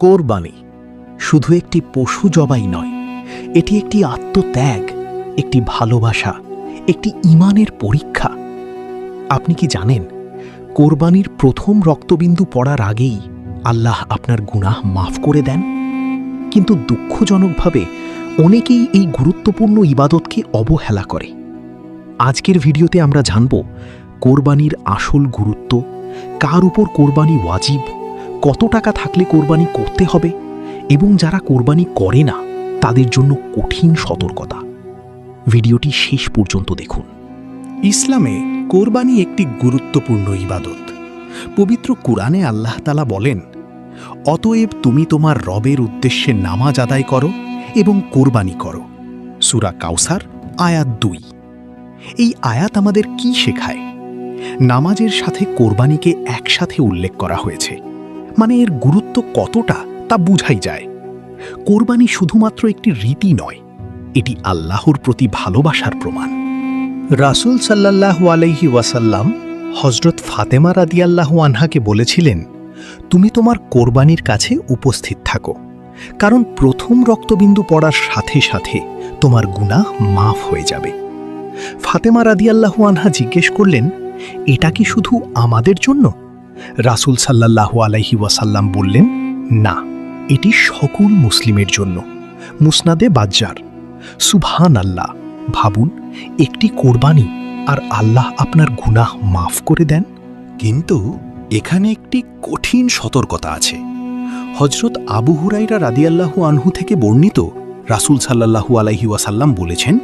কোরবানি শুধু একটি পশু জবাই নয়, এটি একটি আত্মত্যাগ, একটি ভালোবাসা, একটি ঈমানের পরীক্ষা। আপনি কি জানেন, কোরবানির প্রথম রক্তবিন্দু পড়ার আগেই আল্লাহ আপনার গুনাহ মাফ করে দেন? কিন্তু দুঃখজনকভাবে অনেকেই এই গুরুত্বপূর্ণ ইবাদতকে অবহেলা করে। আজকের ভিডিওতে আমরা জানব কোরবানির আসল গুরুত্ব, কার উপর কোরবানি ওয়াজিব, কত টাকা থাকলে কোরবানি করতে হবে এবং যারা কোরবানি করে না তাদের জন্য কঠিন সতর্কতা। ভিডিওটি শেষ পর্যন্ত দেখুন। ইসলামে কোরবানি একটি গুরুত্বপূর্ণ ইবাদত। পবিত্র কুরআনে আল্লাহ তাআলা বলেন, অতএব তুমি তোমার রবের উদ্দেশ্যে নামাজ আদায় করো এবং কোরবানি করো। সূরা কাউসার আয়াত 2। এই আয়াত আমাদের কি শেখায়? নামাজের সাথে কোরবানিকে একসাথে উল্লেখ করা হয়েছে, মানে এর গুরুত্ব কতটা তা বুঝাই যায়। কোরবানি শুধুমাত্র একটি রীতি নয়, এটি আল্লাহর প্রতি ভালোবাসার প্রমাণ। রাসূল সাল্লাল্লাহু আলাইহি ওয়াসাল্লাম হযরত ফাতেমা রাদিয়াল্লাহু আনহাকে বলেছিলেন, তুমি তোমার কোরবানির কাছে উপস্থিত থাকো, কারণ প্রথম রক্তবিন্দু পড়ার সাথে সাথে তোমার গুনাহ মাফ হয়ে যাবে। ফাতেমা রাদিয়াল্লাহু আনহা জিজ্ঞেস করলেন, এটা কি শুধু আমাদের জন্য? রাসূল সাল্লাল্লাহু আলাইহি ওয়াসাল্লাম বললেন, না, এটি সকল মুসলিমের জন্য। মুসনাদে বাজ্জার। সুবহানাল্লাহ! ভাবুন, একটি কোরবানি আর আল্লাহ আপনার গুনাহ মাফ করে দেন। কিন্তু এখানে একটি কঠিন সতর্কতা আছে। হযরত আবু হুরায়রা রাদিয়াল্লাহু আনহু থেকে বর্ণিত, রাসূল সাল্লাল্লাহু আলাইহি ওয়াসাল্লাম বলেছেন,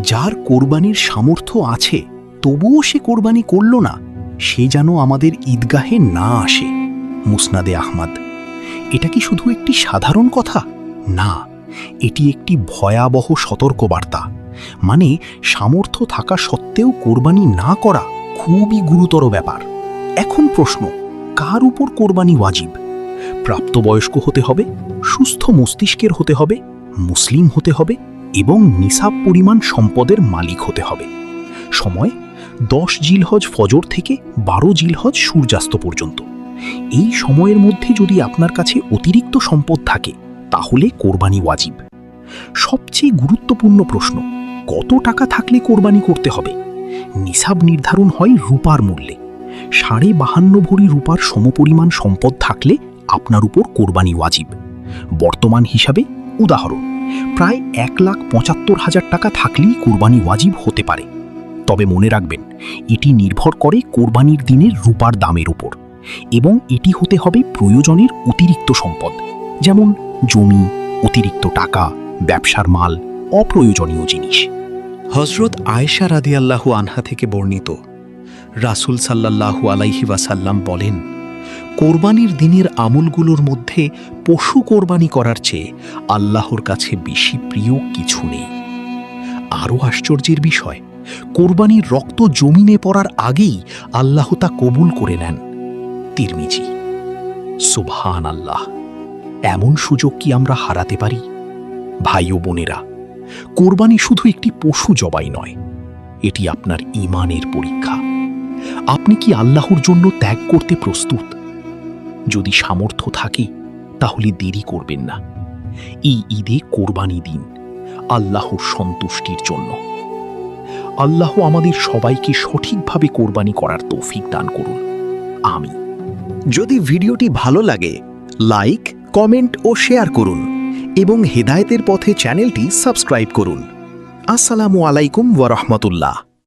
যার কোরবানির সামর্থ্য আছে তবুও সে কোরবানি করল না, সে যেন আমাদের ঈদগাহে না আসে। মুসনাদে আহমদ। এটা কি শুধু একটি সাধারণ কথা? না, এটি একটি ভয়াবহ সতর্কবার্তা। মানে সামর্থ্য থাকা সত্ত্বেও কোরবানি না করা খুবই গুরুতর ব্যাপার। এখন প্রশ্ন, কার উপর কোরবানি ওয়াজিব? প্রাপ্তবয়স্ক হতে হবে, সুস্থ মস্তিষ্কের হতে হবে, মুসলিম হতে হবে এবং নিসাব পরিমাণ সম্পদের মালিক হতে হবে। সময় 10 জিলহজ ফজর থেকে 12 জিলহজ সূর্যাস্ত পর্যন্ত। এই সময়ের মধ্যে যদি আপনার কাছে অতিরিক্ত সম্পদ থাকে তাহলে কোরবানি ওয়াজিব। সবচেয়ে গুরুত্বপূর্ণ প্রশ্ন, কত টাকা থাকলে কোরবানি করতে হবে? নিসাব নির্ধারণ হয় রূপার মূল্যে। 52.5 ভরি রূপার সমপরিমাণ সম্পদ থাকলে আপনার উপর কোরবানি ওয়াজিব। বর্তমান হিসাবে উদাহরণ, প্রায় 1,75,000 টাকা থাকলেই কোরবানি ওয়াজিব হতে পারে। তবে মনে রাখবেন, এটি নির্ভর করে কোরবানির দিনের রূপার দামের উপর, এবং এটি হতে হবে প্রয়োজনের অতিরিক্ত সম্পদ, যেমন জমি, অতিরিক্ত টাকা, ব্যবসার মাল, অপ্রয়োজনীয় জিনিস। হযরত আয়েশা রাদিয়াল্লাহু আনহা থেকে বর্ণিত, রাসূল সাল্লাল্লাহু আলাইহি ওয়াসাল্লাম বলেন, কোরবানির দিনের আমলগুলোর মধ্যে পশু কোরবানি করার চেয়ে আল্লাহর কাছে বেশি প্রিয় কিছু নেই। আরও আশ্চর্যের বিষয়, কোরবানির রক্ত জমিনে পড়ার আগেই আল্লাহ তা কবুল করে নেন। তিরমিজি। সুবহানাল্লাহ! এমন সুযোগ কি আমরা হারাতে পারি? ভাই ও বোনেরা, কোরবানি শুধু একটি পশু জবাই নয়, এটি আপনার ঈমানের পরীক্ষা। আপনি কি আল্লাহর জন্য ত্যাগ করতে প্রস্তুত? যদি সামর্থ্য থাকে তাহলে দেরি করবেন না। এই ঈদে কোরবানি দিন আল্লাহর সন্তুষ্টির জন্য। আল্লাহ আমাদের সবাইকে সঠিকভাবে কোরবানি করার তৌফিক দান করুন। আমিন। যদি ভিডিওটি ভালো লাগে, লাইক, কমেন্ট ও শেয়ার করুন এবং হেদায়েতের পথে চ্যানেলটি সাবস্ক্রাইব করুন। আসসালামু আলাইকুম ওয়া রাহমাতুল্লাহ।